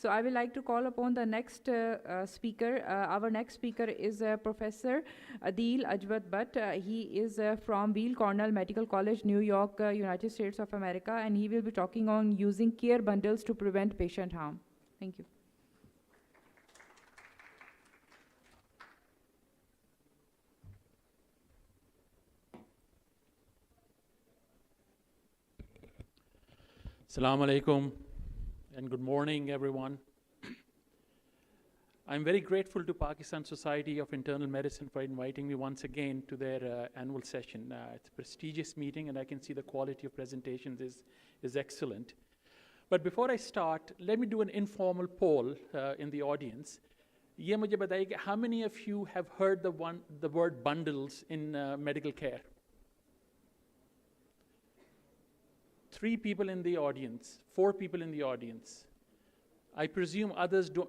So I would like to call upon the next speaker. Our next speaker is Professor Adeel Ajwad. He is from Weill Cornell Medical College, New York, United States of America, and he will be talking on using care bundles to prevent patient harm. Thank you. Assalamu alaikum and good morning, everyone. I'm very grateful to Pakistan Society of Internal Medicine for inviting me once again to their annual session. It's a prestigious meeting, and I can see the quality of presentations is excellent. But before I start, let me do an informal poll in the audience. Ye mujhe bataiye ki how many of you have heard the word bundles in medical care? 3 people in the audience, 4 people in the audience. I presume others do,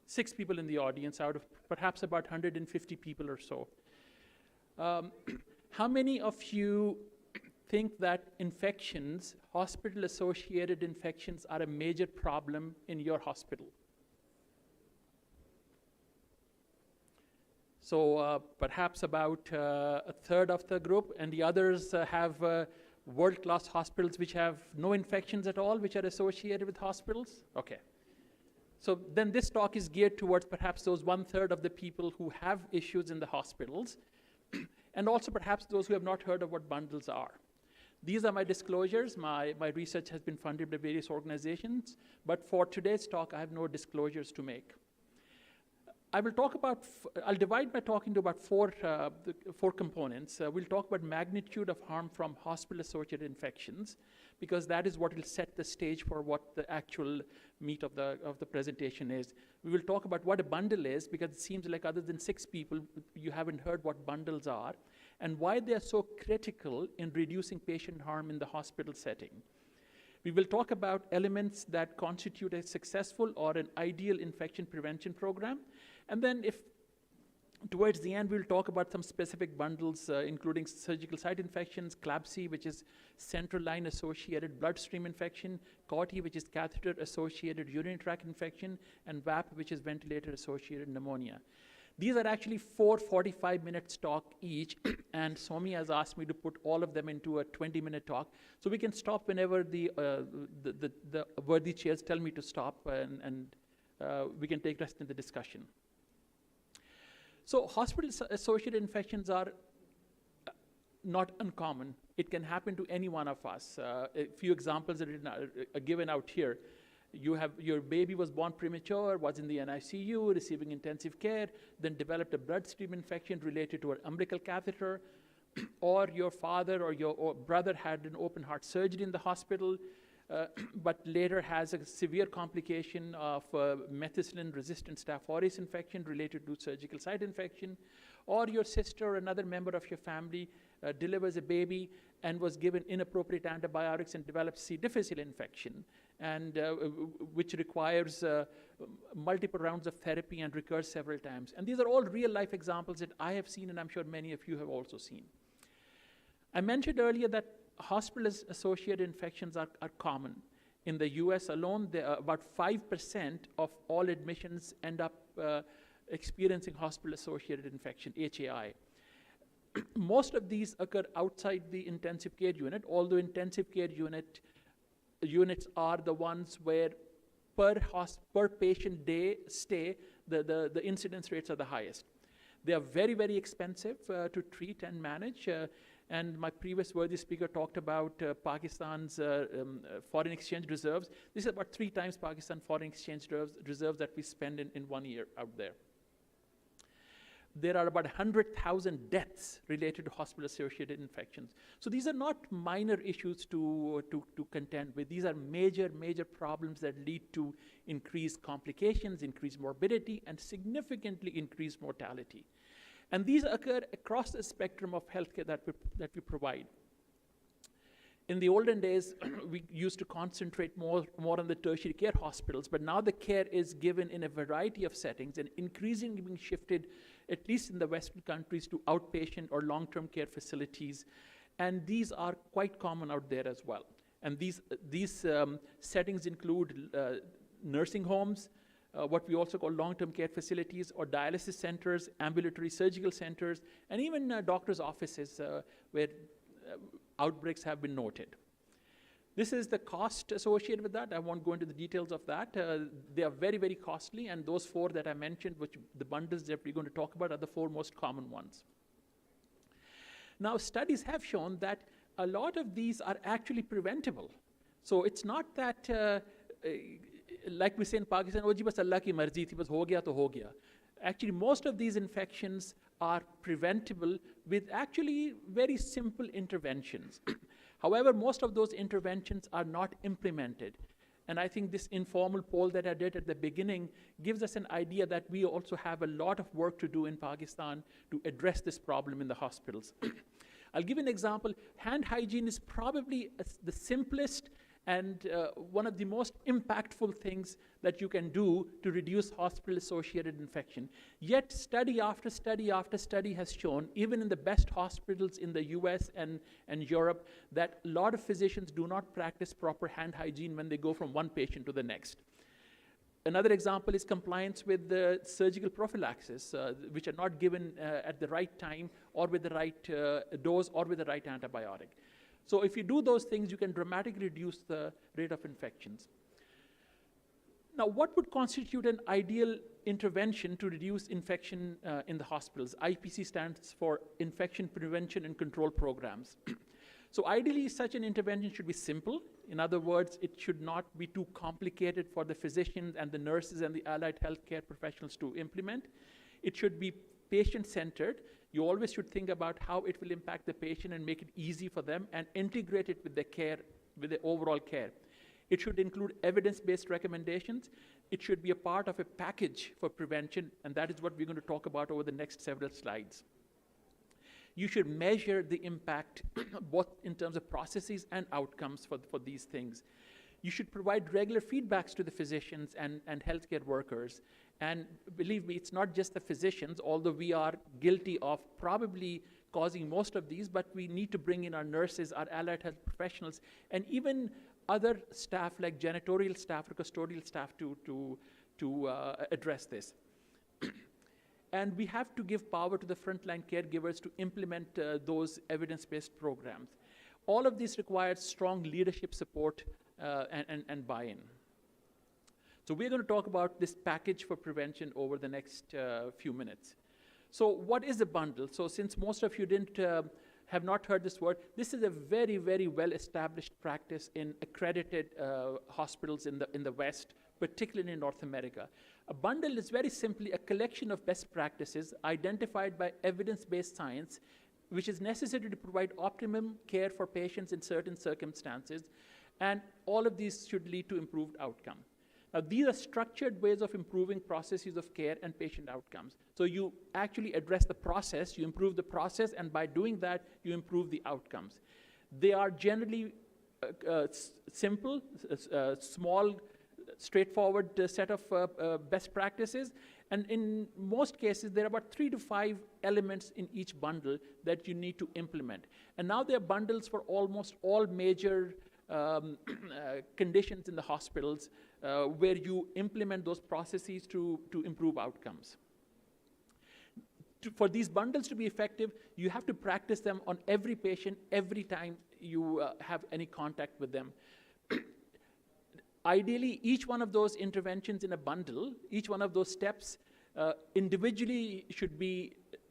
6 people in the audience out of perhaps about 150 people or so. How many of you think that infections, hospital-associated infections, are a major problem in your hospital? So perhaps about a third of the group, and the others have world-class hospitals which have no infections at all, which are associated with hospitals? Okay. So then this talk is geared towards perhaps those 1/3 of the people who have issues in the hospitals, and also perhaps those who have not heard of what bundles are. These are my disclosures. My research has been funded by various organizations, but for today's talk, I have no disclosures to make. I'll divide my talk into about four components. We'll talk about magnitude of harm from hospital-associated infections, because that is what will set the stage for what the actual meat of the presentation is. We will talk about what a bundle is, because it seems like other than 6 people, you haven't heard what bundles are, and why they are so critical in reducing patient harm in the hospital setting. We will talk about elements that constitute a successful or an ideal infection prevention program. And then towards the end, we'll talk about some specific bundles, including surgical site infections, CLABSI, which is central line associated bloodstream infection, COTI, which is catheter associated urinary tract infection, and VAP, which is ventilator associated pneumonia. These are actually 4 45-minute talk each, and Somi has asked me to put all of them into a 20-minute talk. So we can stop whenever the worthy chairs tell me to stop, and we can take rest in the discussion. So hospital-associated infections are not uncommon. It can happen to any one of us. A few examples are given out here. Your baby was born premature, was in the NICU, receiving intensive care, then developed a bloodstream infection related to an umbilical catheter, or your father or your brother had an open heart surgery in the hospital, but later has a severe complication of methicillin-resistant Staph aureus infection related to surgical site infection, or your sister or another member of your family delivers a baby and was given inappropriate antibiotics and develops C. difficile infection, and which requires multiple rounds of therapy and recurs several times. And these are all real-life examples that I have seen, and I'm sure many of you have also seen. I mentioned earlier that hospital-associated infections are common. In the US alone, about 5% of all admissions end up experiencing hospital-associated infection, HAI. Most of these occur outside the intensive care unit, although intensive care units are the ones where per patient day stay, the incidence rates are the highest. They are very, very expensive to treat and manage. And my previous worthy speaker talked about Pakistan's foreign exchange reserves. This is about 3 times Pakistan foreign exchange reserves that we spend in 1 year out there. There are about 100,000 deaths related to hospital-associated infections. So these are not minor issues to contend with. These are major, major problems that lead to increased complications, increased morbidity, and significantly increased mortality. And these occur across the spectrum of healthcare that we provide. In the olden days, we used to concentrate more on the tertiary care hospitals, but now the care is given in a variety of settings and increasingly being shifted, at least in the Western countries, to outpatient or long-term care facilities. And these are quite common out there as well. And these settings include nursing homes, what we also call long-term care facilities, or dialysis centers, ambulatory surgical centers, and even doctors' offices where outbreaks have been noted. This is the cost associated with that. I won't go into the details of that. They are very, very costly, and those 4 that I mentioned, which the bundles that we're going to talk about, are the 4 most common ones. Now, studies have shown that a lot of these are actually preventable. So it's not that, like we say in Pakistan, oh ji bas Allah ki marzi thi, bas ho gaya to ho gaya. Actually, most of these infections are preventable with actually very simple interventions. However, most of those interventions are not implemented. And I think this informal poll that I did at the beginning gives us an idea that we also have a lot of work to do in Pakistan to address this problem in the hospitals. I'll give an example. Hand hygiene is probably the simplest and one of the most impactful things that you can do to reduce hospital-associated infection. Yet study after study after study has shown, even in the best hospitals in the US and Europe, that a lot of physicians do not practice proper hand hygiene when they go from one patient to the next. Another example is compliance with the surgical prophylaxis, which are not given at the right time or with the right dose or with the right antibiotic. So if you do those things, you can dramatically reduce the rate of infections. Now, what would constitute an ideal intervention to reduce infection in the hospitals? IPC stands for Infection Prevention and Control Programs. So ideally, such an intervention should be simple. In other words, it should not be too complicated for the physicians and the nurses and the allied healthcare professionals to implement. It should be patient-centered. You always should think about how it will impact the patient and make it easy for them and integrate it with the care, with the overall care. It should include evidence-based recommendations. It should be a part of a package for prevention, and that is what we're going to talk about over the next several slides. You should measure the impact both in terms of processes and outcomes for these things. You should provide regular feedbacks to the physicians and healthcare workers. And believe me, it's not just the physicians, although we are guilty of probably causing most of these, but we need to bring in our nurses, our allied health professionals, and even other staff like janitorial staff or custodial staff to address this. And we have to give power to the frontline caregivers to implement those evidence-based programs. All of this requires strong leadership support and buy-in. So we're going to talk about this package for prevention over the next few minutes. So what is a bundle? So since most of you have not heard this word, this is a very, very well-established practice in accredited hospitals in the West, particularly in North America. A bundle is very simply a collection of best practices identified by evidence-based science, which is necessary to provide optimum care for patients in certain circumstances, and all of these should lead to improved outcome. Now, these are structured ways of improving processes of care and patient outcomes. So you actually address the process, you improve the process, and by doing that, you improve the outcomes. They are generally simple, small, straightforward set of best practices. And in most cases, there are about 3 to 5 elements in each bundle that you need to implement. And now there are bundles for almost all major conditions in the hospitals where you implement those processes to improve outcomes. For these bundles to be effective, you have to practice them on every patient every time you have any contact with them. Ideally, each one of those interventions in a bundle, each one of those steps individually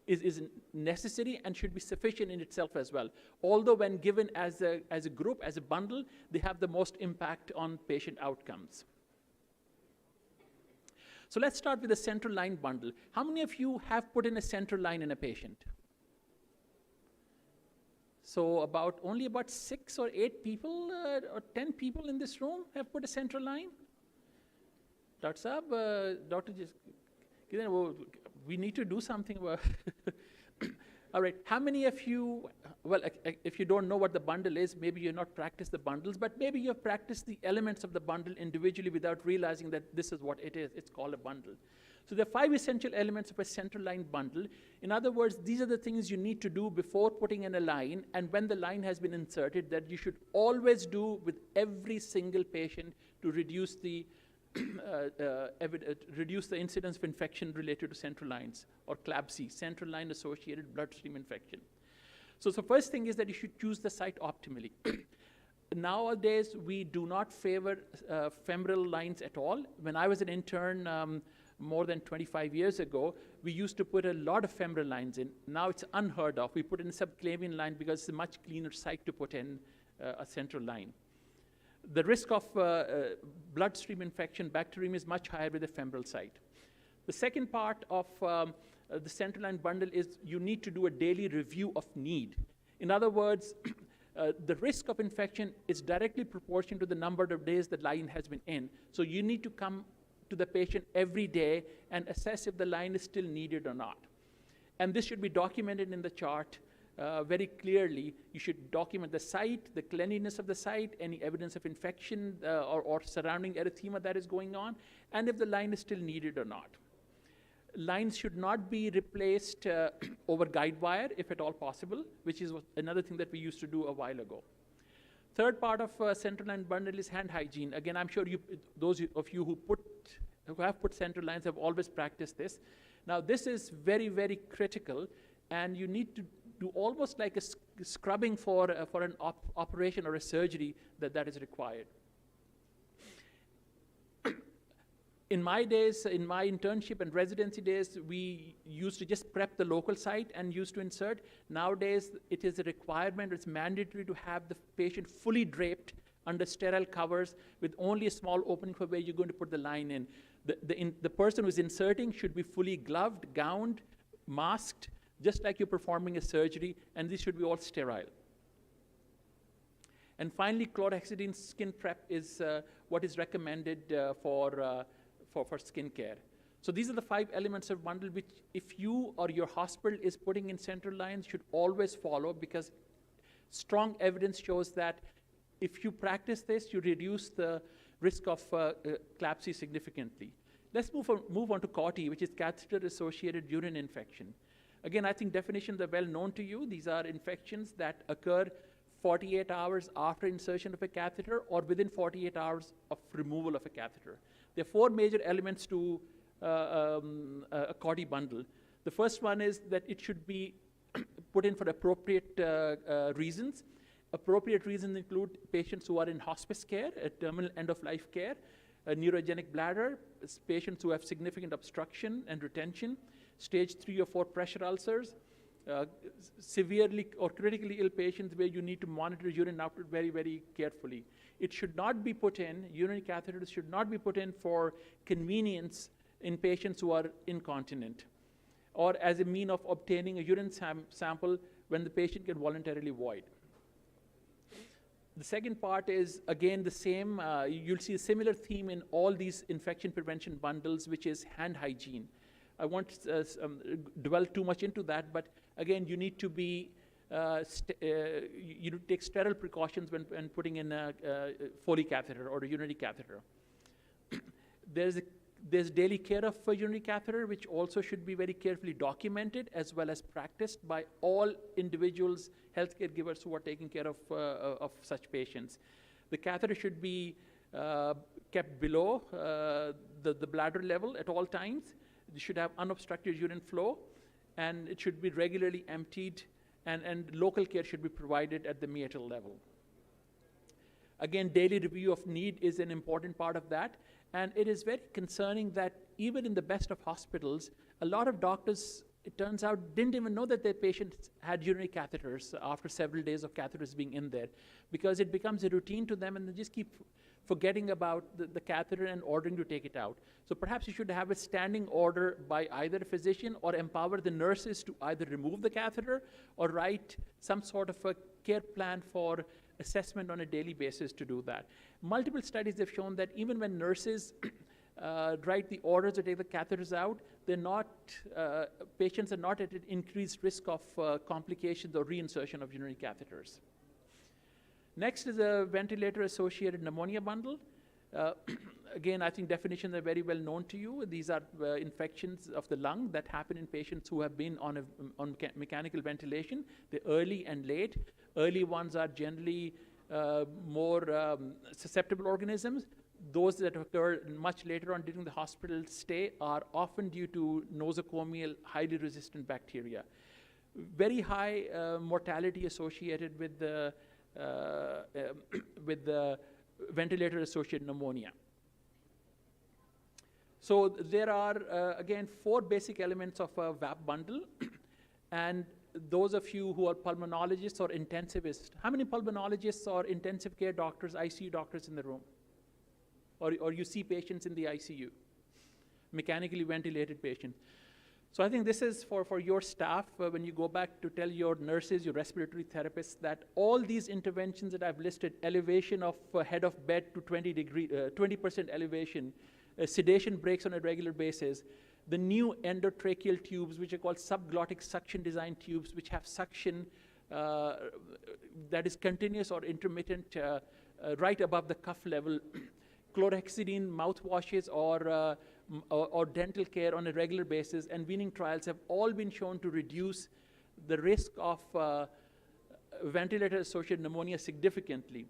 is necessary and should be sufficient in itself as well. Although when given as a group, as a bundle, they have the most impact on patient outcomes. So let's start with the central line bundle. How many of you have put in a central line in a patient? So only about 6 or 8 people or 10 people in this room have put a central line? Dr. Saab, Dr. We need to do something about All right, how many of you, well, if you don't know what the bundle is, maybe you've not practiced the bundles, but maybe you've practiced the elements of the bundle individually without realizing that this is what it is. It's called a bundle. So there are 5 essential elements of a central line bundle. In other words, these are the things you need to do before putting in a line, and when the line has been inserted, that you should always do with every single patient to reduce the reduce the incidence of infection related to central lines, or CLABSI, central line associated bloodstream infection. So the first thing is that you should choose the site optimally. Nowadays, we do not favor femoral lines at all. When I was an intern more than 25 years ago, we used to put a lot of femoral lines in. Now it's unheard of. We put in a subclavian line because it's a much cleaner site to put in a central line. The risk of bloodstream infection, bacteremia, is much higher with the femoral site. The second part of the central line bundle is you need to do a daily review of need. In other words, the risk of infection is directly proportional to the number of days the line has been in. So you need to come to the patient every day and assess if the line is still needed or not. And this should be documented in the chart very clearly. You should document the site, the cleanliness of the site, any evidence of infection or surrounding erythema that is going on, and if the line is still needed or not. Lines should not be replaced over guide wire, if at all possible, which is another thing that we used to do a while ago. Third part of central line bundle is hand hygiene. Again, I'm sure those of you who have put central lines have always practiced this. Now, this is very, very critical, and you need to do almost like a scrubbing for an operation or a surgery that is required. In my days, in my internship and residency days, we used to just prep the local site and used to insert. Nowadays, it is a requirement, it's mandatory to have the patient fully draped under sterile covers with only a small opening for where you're going to put the line in. The person who's inserting should be fully gloved, gowned, masked, just like you're performing a surgery, and this should be all sterile. And finally, chlorhexidine skin prep is what is recommended for skin care. So these are the 5 elements of bundle which, if you or your hospital is putting in central lines, should always follow, because strong evidence shows that if you practice this, you reduce the risk of CLABSI significantly. Let's move on to CAUTI, which is catheter-associated urine infection. Again, I think definitions are well known to you. These are infections that occur 48 hours after insertion of a catheter or within 48 hours of removal of a catheter. There are 4 major elements to a CAUTI bundle. The first one is that it should be put in for appropriate reasons. Appropriate reasons include patients who are in hospice care, terminal end-of-life care, a neurogenic bladder, patients who have significant obstruction and retention, stage 3 or 4 pressure ulcers, severely or critically ill patients where you need to monitor urine output very, very carefully. It should not be put in, urinary catheters should not be put in for convenience in patients who are incontinent, or as a mean of obtaining a urine sample when the patient can voluntarily void. The second part is, again, the same. You'll see a similar theme in all these infection prevention bundles, which is hand hygiene. I won't dwell too much into that, but again, you need to be, you take sterile precautions when putting in a Foley catheter or a urinary catheter. There's daily care of a urinary catheter, which also should be very carefully documented as well as practiced by all individuals, healthcare givers who are taking care of such patients. The catheter should be kept below the bladder level at all times. It should have unobstructed urine flow, and it should be regularly emptied, and local care should be provided at the meatal level. Again, daily review of need is an important part of that, and it is very concerning that even in the best of hospitals, a lot of doctors, it turns out, didn't even know that their patients had urinary catheters after several days of catheters being in there, because it becomes a routine to them and they just keep forgetting about the catheter and ordering to take it out. So perhaps you should have a standing order by either a physician or empower the nurses to either remove the catheter or write some sort of a care plan for assessment on a daily basis to do that. Multiple studies have shown that even when nurses write the orders to take the catheters out, patients are not at an increased risk of complications or reinsertion of urinary catheters. Next is a ventilator-associated pneumonia bundle. Again, I think definitions are very well known to you. These are infections of the lung that happen in patients who have been on mechanical ventilation. They're early and late. Early ones are generally more susceptible organisms. those that occur much later on during the hospital stay are often due to nosocomial, highly resistant bacteria. Very high mortality associated with the ventilator-associated pneumonia. So there are, again, 4 basic elements of a VAP bundle. And those of you who are pulmonologists or intensivists, how many pulmonologists or intensive care doctors, ICU doctors in the room? Or you see patients in the ICU, mechanically ventilated patients. So I think this is for your staff, when you go back to tell your nurses, your respiratory therapists, that all these interventions that I've listed, elevation of head of bed to 20% elevation, sedation breaks on a regular basis, the new endotracheal tubes, which are called subglottic suction design tubes, which have suction that is continuous or intermittent right above the cuff level, chlorhexidine mouthwashes or dental care on a regular basis, and weaning trials have all been shown to reduce the risk of ventilator-associated pneumonia significantly.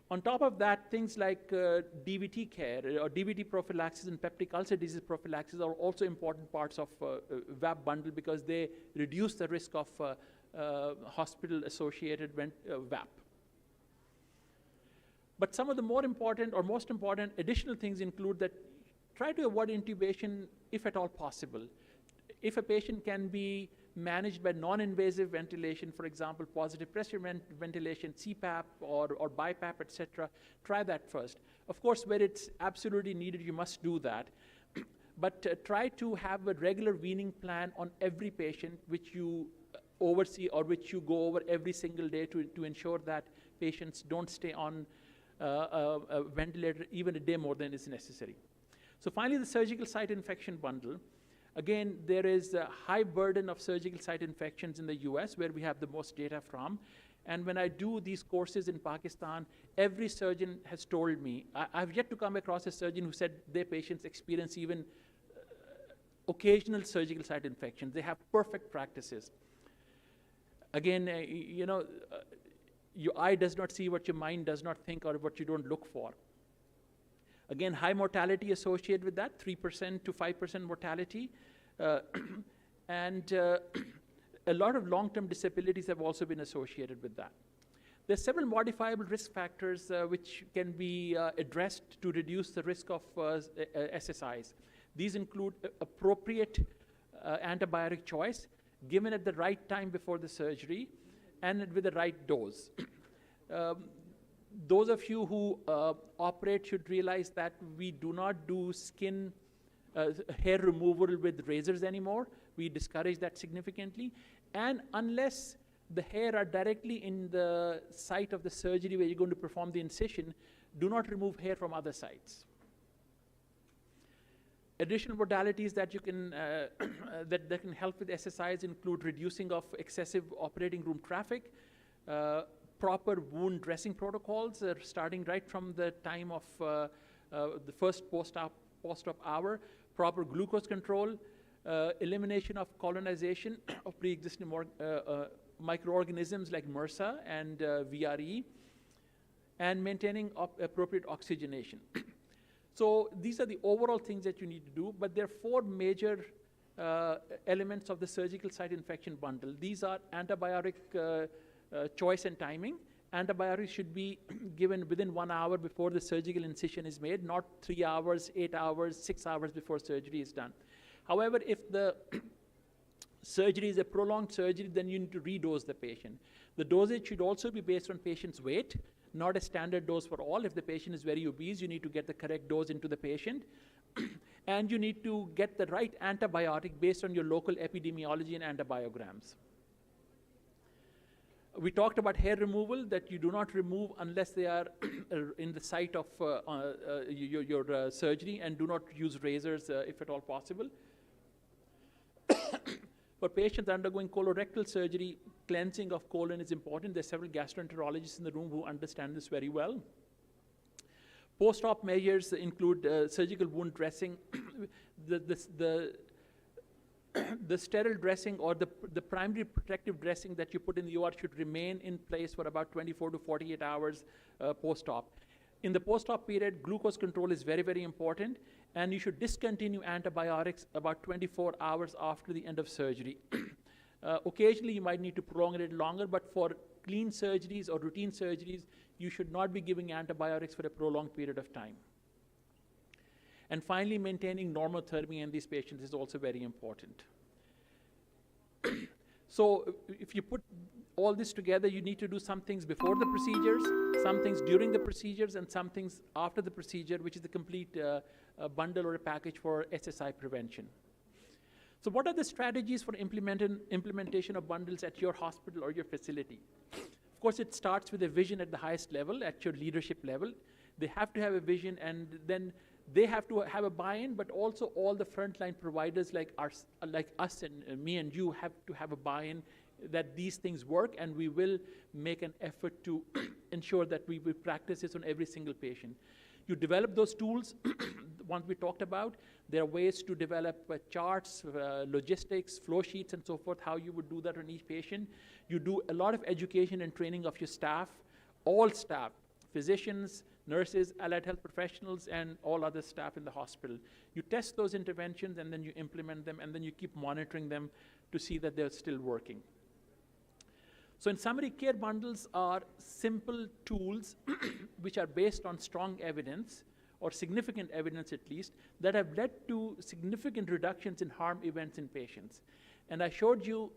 On top of that, things like DVT care or DVT prophylaxis and peptic ulcer disease prophylaxis are also important parts of VAP bundle because they reduce the risk of hospital-associated VAP. But some of the more important or most important additional things include that try to avoid intubation if at all possible. If a patient can be managed by non-invasive ventilation, for example, positive pressure ventilation, CPAP or BiPAP, etc., try that first. Of course, where it's absolutely needed, you must do that. But try to have a regular weaning plan on every patient which you oversee or which you go over every single day to ensure that patients don't stay on a ventilator even a day more than is necessary. So finally, the surgical site infection bundle. Again, there is a high burden of surgical site infections in the US, where we have the most data from. And when I do these courses in Pakistan, every surgeon has told me, I've yet to come across a surgeon who said their patients experience even occasional surgical site infections. They have perfect practices. Again, your eye does not see what your mind does not think or what you don't look for. Again, high mortality associated with that, 3% to 5% mortality. And a lot of long-term disabilities have also been associated with that. There are several modifiable risk factors which can be addressed to reduce the risk of SSIs. These include appropriate antibiotic choice, given at the right time before the surgery, and with the right dose. Those of you who operate should realize that we do not do skin hair removal with razors anymore. We discourage that significantly. And unless the hair are directly in the site of the surgery where you're going to perform the incision, do not remove hair from other sites. Additional modalities that you can that can help with SSIs include reducing of excessive operating room traffic, proper wound dressing protocols, starting right from the time of the first post-op hour, proper glucose control, elimination of colonization of pre-existing microorganisms like MRSA and VRE, and maintaining appropriate oxygenation. So these are the overall things that you need to do, but there are 4 major elements of the surgical site infection bundle. These are antibiotic choice and timing. Antibiotics should be given within 1 hour before the surgical incision is made, not 3 hours, 8 hours, 6 hours before surgery is done. However, if the surgery is a prolonged surgery, then you need to redose the patient. The dosage should also be based on patient's weight, not a standard dose for all. If the patient is very obese, you need to get the correct dose into the patient. And you need to get the right antibiotic based on your local epidemiology and antibiograms. We talked about hair removal, that you do not remove unless they are in the site of your surgery, and do not use razors if at all possible. For patients undergoing colorectal surgery, cleansing of colon is important. There are several gastroenterologists in the room who understand this very well. Post-op measures include surgical wound dressing. The sterile dressing or the primary protective dressing that you put in the OR should remain in place for about 24 to 48 hours post-op. In the post-op period, glucose control is very, very important, and you should discontinue antibiotics about 24 hours after the end of surgery. Occasionally, you might need to prolong it a little longer, but for clean surgeries or routine surgeries, you should not be giving antibiotics for a prolonged period of time. And finally, maintaining normothermia in these patients is also very important. So if you put all this together, you need to do some things before the procedures, some things during the procedures, and some things after the procedure, which is a complete bundle or a package for SSI prevention. So what are the strategies for implementation of bundles at your hospital or your facility? Of course, it starts with a vision at the highest level, at your leadership level. They have to have a vision, and then they have to have a buy-in, but also all the frontline providers like us and me and you have to have a buy-in that these things work, and we will make an effort to ensure that we will practice this on every single patient. You develop those tools, ones we talked about. There are ways to develop charts, logistics, flow sheets, and so forth, how you would do that on each patient. You do a lot of education and training of your staff, all staff, physicians, nurses, allied health professionals, and all other staff in the hospital. You test those interventions, and then you implement them, and then you keep monitoring them to see that they're still working. So in summary, care bundles are simple tools which are based on strong evidence, or significant evidence at least, that have led to significant reductions in harm events in patients. And I showed you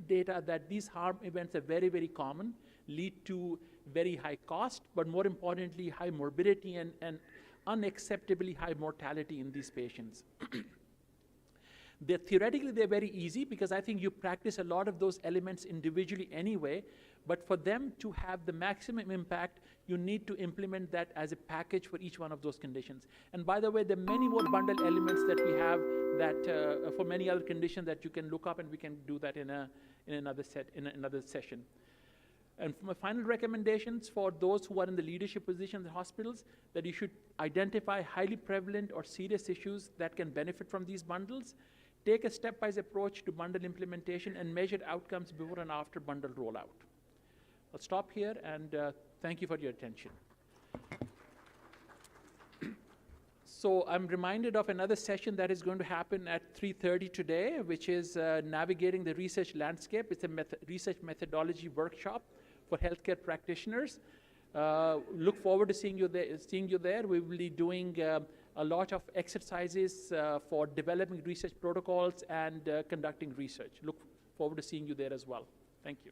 data that these harm events are very, very common, lead to very high cost, but more importantly, high morbidity and unacceptably high mortality in these patients. Theoretically, they're very easy because I think you practice a lot of those elements individually anyway, but for them to have the maximum impact, you need to implement that as a package for each one of those conditions. And by the way, there are many more bundle elements that we have that for many other conditions that you can look up, and we can do that in another session. And my final recommendations for those who are in the leadership positions in hospitals, that you should identify highly prevalent or serious issues that can benefit from these bundles, take a stepwise approach to bundle implementation, and measure outcomes before and after bundle rollout. I'll stop here, and thank you for your attention. So I'm reminded of another session that is going to happen at 3:30 today, which is navigating the research landscape. It's a research methodology workshop for healthcare practitioners. Look forward to seeing you there. We will be doing a lot of exercises for developing research protocols and conducting research. Look forward to seeing you there as well. Thank you.